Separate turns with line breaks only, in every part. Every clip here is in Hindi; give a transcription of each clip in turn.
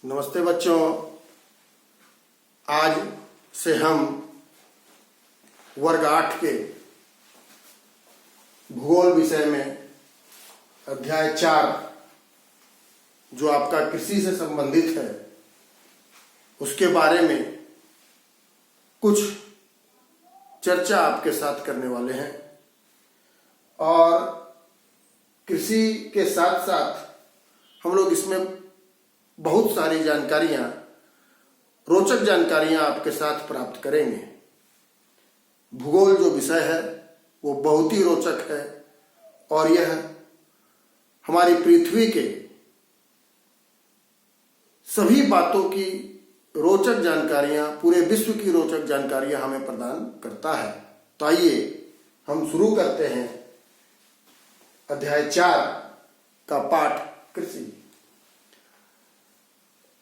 नमस्ते बच्चों। आज से हम वर्ग 8 के भूगोल विषय में अध्याय 4 जो आपका कृषि से संबंधित है उसके बारे में कुछ चर्चा आपके साथ करने वाले हैं। और कृषि के साथ साथ हम लोग इसमें बहुत सारी जानकारियां, रोचक जानकारियां आपके साथ प्राप्त करेंगे। भूगोल जो विषय है वो बहुत ही रोचक है और यह हमारी पृथ्वी के सभी बातों की रोचक जानकारियां, पूरे विश्व की रोचक जानकारियां हमें प्रदान करता है। तो आइए हम शुरू करते हैं अध्याय 4 का पाठ कृषि।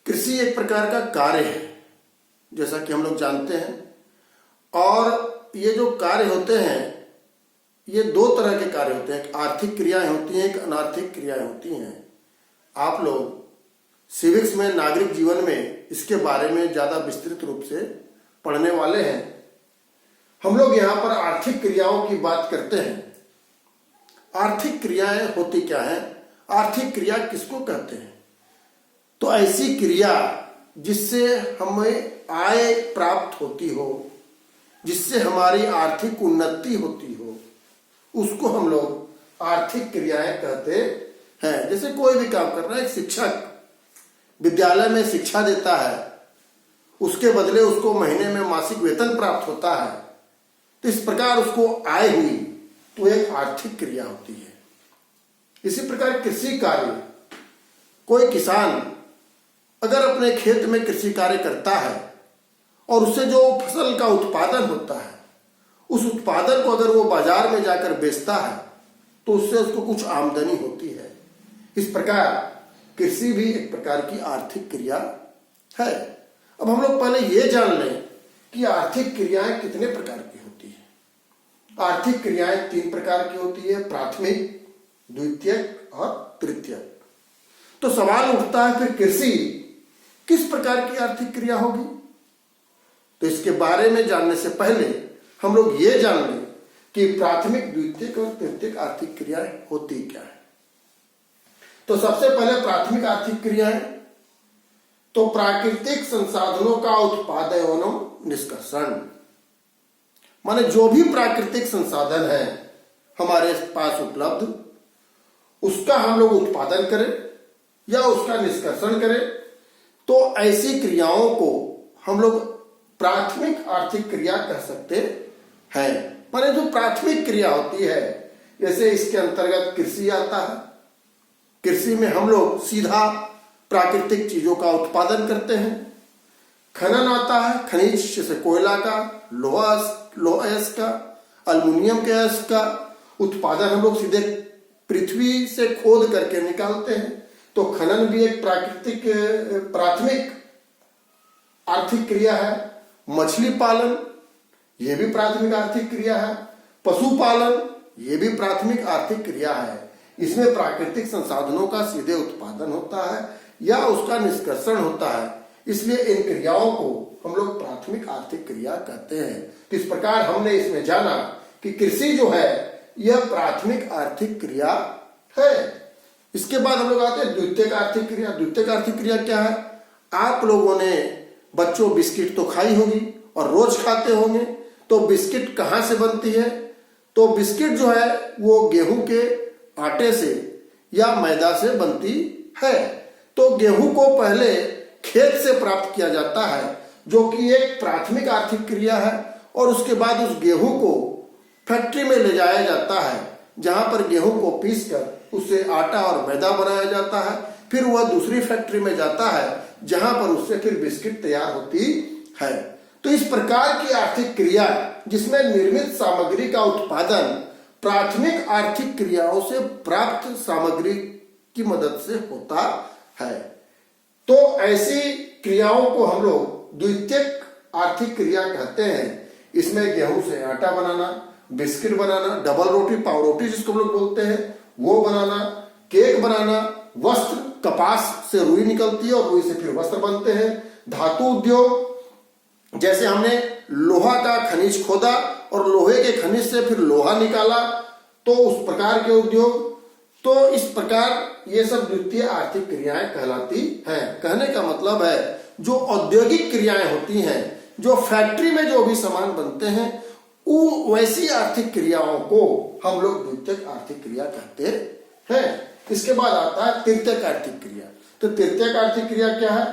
कृषि एक प्रकार का कार्य है जैसा कि हम लोग जानते हैं, और ये जो कार्य होते हैं ये दो तरह के कार्य होते हैं। एक आर्थिक क्रियाएं होती हैं, एक अनार्थिक क्रियाएं होती हैं। आप लोग सिविक्स में, नागरिक जीवन में इसके बारे में ज्यादा विस्तृत रूप से पढ़ने वाले हैं। हम लोग यहाँ पर आर्थिक क्रियाओं की बात करते हैं। आर्थिक क्रियाएं होती क्या है? आर्थिक क्रिया किसको कहते हैं? तो ऐसी क्रिया जिससे हमें आय प्राप्त होती हो, जिससे हमारी आर्थिक उन्नति होती हो, उसको हम लोग आर्थिक क्रियाएं कहते हैं। जैसे कोई भी काम कर रहा है, एक शिक्षक विद्यालय में शिक्षा देता है, उसके बदले उसको महीने में मासिक वेतन प्राप्त होता है, तो इस प्रकार उसको आय हुई, तो एक आर्थिक क्रिया होती है। इसी प्रकार कृषि कार्य, कोई किसान अगर अपने खेत में कृषि कार्य करता है और उससे जो फसल का उत्पादन होता है, उस उत्पादन को अगर वो बाजार में जाकर बेचता है तो उससे उसको कुछ आमदनी होती है। इस प्रकार कृषि भी एक प्रकार की आर्थिक क्रिया है। अब हम लोग पहले ये जान लें कि आर्थिक क्रियाएं कितने प्रकार की होती है। आर्थिक क्रियाएं 3 प्रकार की होती है, प्राथमिक, द्वितीयक और तृतीयक। तो सवाल उठता है फिर कृषि किस प्रकार की आर्थिक क्रिया होगी? तो इसके बारे में जानने से पहले हम लोग ये जान लें कि प्राथमिक, द्वितीयक और तृतीयक आर्थिक क्रियाएं होती क्या है। तो सबसे पहले प्राथमिक आर्थिक क्रियाएं, तो प्राकृतिक संसाधनों का उत्पादन एवं निष्कर्षण। माने जो भी प्राकृतिक संसाधन है हमारे पास उपलब्ध, उसका हम लोग उत्पादन करें या उसका निष्कर्षण करें, तो ऐसी क्रियाओं को हम लोग प्राथमिक आर्थिक क्रिया कह सकते हैं। माने जो प्राथमिक क्रिया होती है, जैसे इसके अंतर्गत कृषि आता है। कृषि में हम लोग सीधा प्राकृतिक चीजों का उत्पादन करते हैं। खनन आता है, खनिज जैसे कोयला का, लोहा का, अल्युमिनियम गैस का उत्पादन हम लोग सीधे पृथ्वी से खोद करके निकालते हैं। तो खनन भी एक प्राथमिक आर्थिक क्रिया है। मछली पालन ये भी प्राथमिक आर्थिक क्रिया है। पशुपालन ये भी प्राथमिक आर्थिक क्रिया है। इसमें प्राकृतिक संसाधनों का सीधे उत्पादन होता है या उसका निष्कर्षण होता है, इसलिए इन क्रियाओं को हम लोग प्राथमिक आर्थिक क्रिया कहते हैं। तो इस प्रकार हमने इसमें जाना कि कृषि जो है यह प्राथमिक आर्थिक क्रिया है। इसके बाद हम लोग आते हैं द्वितीयक आर्थिक क्रिया। द्वितीयक आर्थिक क्रिया क्या है? आप लोगों ने बच्चों बिस्किट तो खाई होगी और रोज खाते होंगे। तो बिस्किट कहाँ से बनती है? तो बिस्किट जो है वो गेहूं के आटे से या मैदा से बनती है। तो गेहूं को पहले खेत से प्राप्त किया जाता है, जो कि एक प्राथमिक आर्थिक क्रिया है, और उसके बाद उस गेहूं को फैक्ट्री में ले जाया जाता है, जहां पर गेहूं को पीसकर उससे आटा और मैदा बनाया जाता है। फिर वह दूसरी फैक्ट्री में जाता है जहां पर उससे फिर बिस्किट तैयार होती है। तो इस प्रकार की आर्थिक क्रिया जिसमें निर्मित सामग्री का उत्पादन प्राथमिक आर्थिक क्रियाओं से प्राप्त सामग्री की मदद से होता है। तो ऐसी क्रियाओं को हम लोग द्वितीयक आर्थिक क्रिया कहते हैं। इसमें गेहूं से आटा बनाना, बिस्किट बनाना, डबल रोटी, पाव रोटी जिसको हम लोग बोलते हैं, वो बनाना, केक बनाना, वस्त्र कपास से रुई निकलती है और रुई से फिर वस्त्र बनते हैं। धातु उद्योग, जैसे हमने लोहा का खनिज खोदा और लोहे के खनिज से फिर लोहा निकाला, तो उस प्रकार के उद्योग। तो इस प्रकार ये सब द्वितीय आर्थिक क्रियाएं कहलाती हैं। कहने का मतलब है जो औद्योगिक क्रियाएं होती हैं, जो फैक्ट्री में जो भी सामान बनते हैं, वो वैसी आर्थिक क्रियाओं को हम लोग द्वितीयक आर्थिक क्रिया कहते हैं। इसके बाद आता है तृतीयक आर्थिक क्रिया। तो तृतीयक आर्थिक क्रिया क्या है?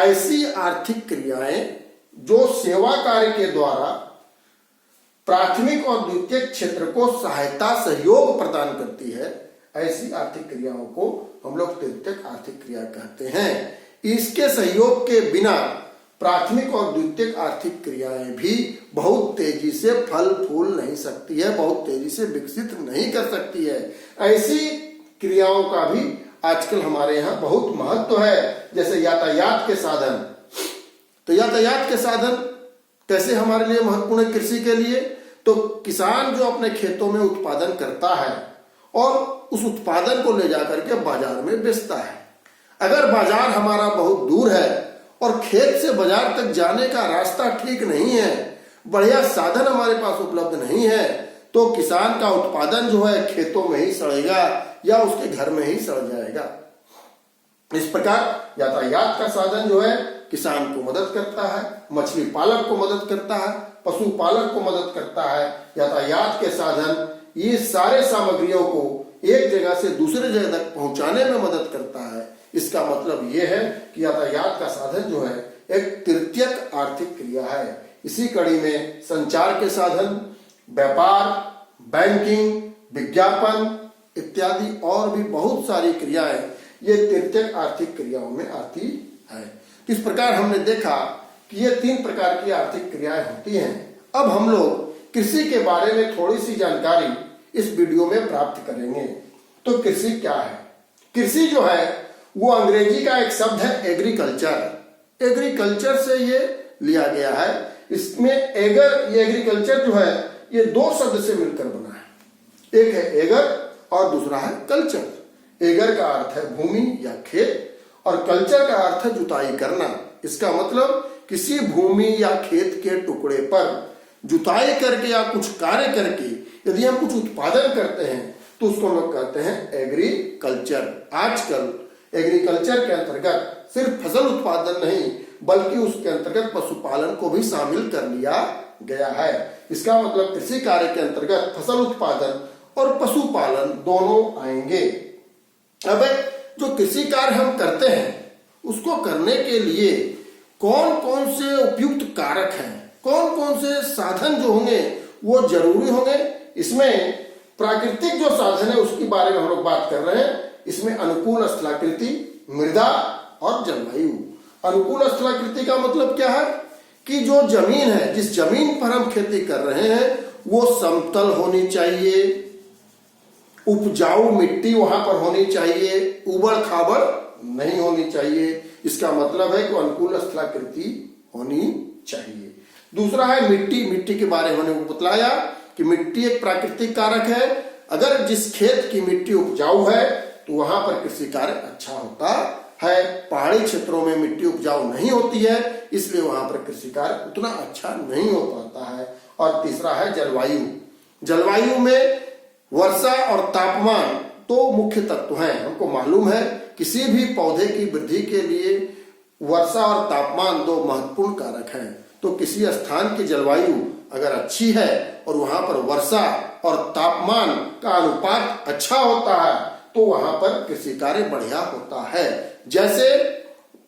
ऐसी आर्थिक क्रियाएं जो सेवा कार्य के द्वारा प्राथमिक और द्वितीयक क्षेत्र को सहायता सहयोग प्रदान करती है, ऐसी आर्थिक क्रियाओं को हम लोग तृतीयक आर्थिक क्रिया कहते हैं। इसके सहयोग के बिना प्राथमिक और द्वितीयक आर्थिक क्रियाएं भी बहुत तेजी से फल फूल नहीं सकती है, बहुत तेजी से विकसित नहीं कर सकती है। ऐसी क्रियाओं का भी आजकल हमारे यहाँ बहुत महत्व है। जैसे यातायात के साधन, तो यातायात के साधन कैसे हमारे लिए महत्वपूर्ण है कृषि के लिए? तो किसान जो अपने खेतों में उत्पादन करता है और उस उत्पादन को ले जाकर के बाजार में बेचता है। अगर बाजार हमारा बहुत दूर है और खेत से बाजार तक जाने का रास्ता ठीक नहीं है, बढ़िया साधन हमारे पास उपलब्ध नहीं है, तो किसान का उत्पादन जो है खेतों में ही सड़ेगा या उसके घर में ही सड़ जाएगा। इस प्रकार यातायात का साधन जो है किसान को मदद करता है, मछली पालक को मदद करता है, पशुपालक को मदद करता है। यातायात के साधन ये सारे सामग्रियों को एक जगह से दूसरे जगह तक पहुंचाने में मदद करता है। इसका मतलब ये है कि यातायात का साधन जो है एक तृतीयक आर्थिक क्रिया है। इसी कड़ी में संचार के साधन, व्यापार, बैंकिंग, विज्ञापन इत्यादि और भी बहुत सारी क्रियाएं ये तृतीयक आर्थिक क्रियाओं में आती है। इस प्रकार हमने देखा कि ये 3 प्रकार की आर्थिक क्रियाएं होती हैं। अब हम लोग कृषि के बारे में थोड़ी सी जानकारी इस वीडियो में प्राप्त करेंगे। तो कृषि क्या है? कृषि जो है वो अंग्रेजी का एक शब्द है एग्रीकल्चर। एग्रीकल्चर से ये लिया गया है। इसमें ये एग्रीकल्चर जो है ये 2 शब्द से मिलकर बना है। एक है एगर और दूसरा है कल्चर। एगर का अर्थ है भूमि या खेत और कल्चर का अर्थ है जुताई करना। इसका मतलब किसी भूमि या खेत के टुकड़े पर जुताई करके या कुछ कार्य करके यदि हम कुछ उत्पादन करते हैं तो उसको हम लोग कहते हैं एग्रीकल्चर। आजकल एग्रीकल्चर के अंतर्गत सिर्फ फसल उत्पादन नहीं बल्कि उसके अंतर्गत पशुपालन को भी शामिल कर लिया गया है। इसका मतलब कृषि कार्य के अंतर्गत फसल उत्पादन और पशुपालन दोनों आएंगे। अब जो कृषि कार्य हम करते हैं उसको करने के लिए कौन कौन से उपयुक्त कारक हैं, कौन कौन से साधन जो होंगे वो जरूरी होंगे। इसमें प्राकृतिक जो साधन है उसके बारे में हम लोग बात कर रहे हैं। इसमें अनुकूल स्थलाकृति, मृदा और जलवायु। अनुकूल स्थलाकृति का मतलब क्या है कि जो जमीन है, जिस जमीन पर हम खेती कर रहे हैं वो समतल होनी चाहिए, उपजाऊ मिट्टी वहां पर होनी चाहिए, उबड़ खाबड़ नहीं होनी चाहिए। इसका मतलब है कि अनुकूल स्थलाकृति होनी चाहिए। दूसरा है मिट्टी। मिट्टी के बारे में हमने बतलाया कि मिट्टी एक प्राकृतिक कारक है। अगर जिस खेत की मिट्टी उपजाऊ है तो वहां पर कृषि कार्य अच्छा होता है। पहाड़ी क्षेत्रों में मिट्टी उपजाऊ नहीं होती है, इसलिए वहां पर कृषि कार्य उतना अच्छा नहीं हो पाता है। और तीसरा है जलवायु। जलवायु में वर्षा और तापमान तो मुख्य तत्व हैं। हमको मालूम है किसी भी पौधे की वृद्धि के लिए वर्षा और तापमान 2 महत्वपूर्ण कारक हैं। तो किसी स्थान की जलवायु अगर अच्छी है और वहां पर वर्षा और तापमान का अनुपात अच्छा होता है तो वहां पर कृषि कार्य बढ़िया होता है। जैसे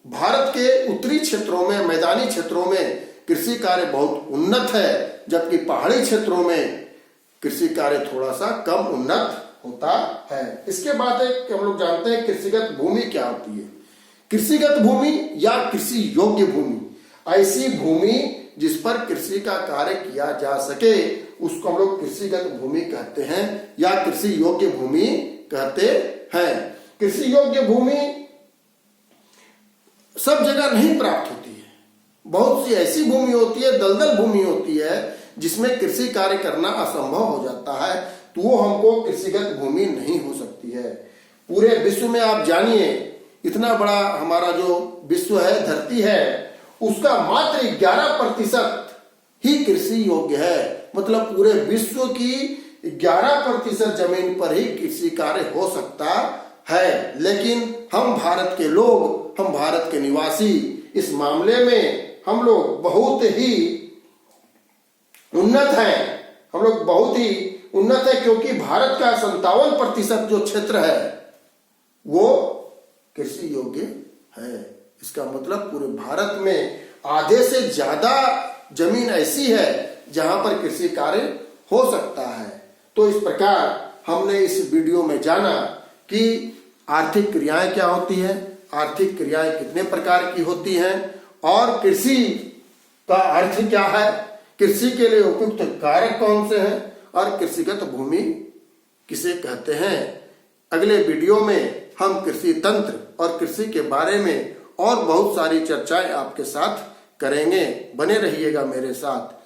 भारत के उत्तरी क्षेत्रों में, मैदानी क्षेत्रों में कृषि कार्य बहुत उन्नत है, जबकि पहाड़ी क्षेत्रों में कृषि कार्य थोड़ा सा कम उन्नत होता है। इसके बाद हम लोग जानते हैं कृषिगत भूमि क्या होती है। कृषिगत भूमि या कृषि योग्य भूमि, ऐसी भूमि जिस पर कृषि का कार्य किया जा सके उसको हम लोग कृषिगत भूमि कहते हैं या कृषि योग्य भूमि कहते हैं। कृषि योग्य भूमि सब जगह नहीं प्राप्त होती है। बहुत सी ऐसी भूमि होती है, दलदल भूमि होती है जिसमें कृषि कार्य करना असंभव हो जाता है, तो वो हमको कृषिगत भूमि नहीं हो सकती है। पूरे विश्व में आप जानिए इतना बड़ा हमारा जो विश्व है, धरती है, उसका मात्र 11% ही कृषि योग्य है। मतलब पूरे विश्व की 11% जमीन पर ही कृषि कार्य हो सकता है। लेकिन हम भारत के लोग, हम भारत के निवासी, इस मामले में हम लोग बहुत ही उन्नत हैं। हम लोग बहुत ही उन्नत है, क्योंकि भारत का 57% जो क्षेत्र है वो कृषि योग्य है। इसका मतलब पूरे भारत में आधे से ज्यादा जमीन ऐसी है जहां पर कृषि कार्य हो सकता है। तो इस प्रकार हमने इस वीडियो में जाना कि आर्थिक क्रियाएं क्या होती हैं, आर्थिक क्रियाएं कितने प्रकार की होती हैं, और कृषि का अर्थ क्या है, कृषि के लिए उपयुक्त कारक कौन से हैं, और कृषिगत भूमि किसे कहते हैं। अगले वीडियो में हम कृषि तंत्र और कृषि के बारे में और बहुत सारी चर्चाएं आपके साथ करेंगे। बने रहिएगा मेरे साथ।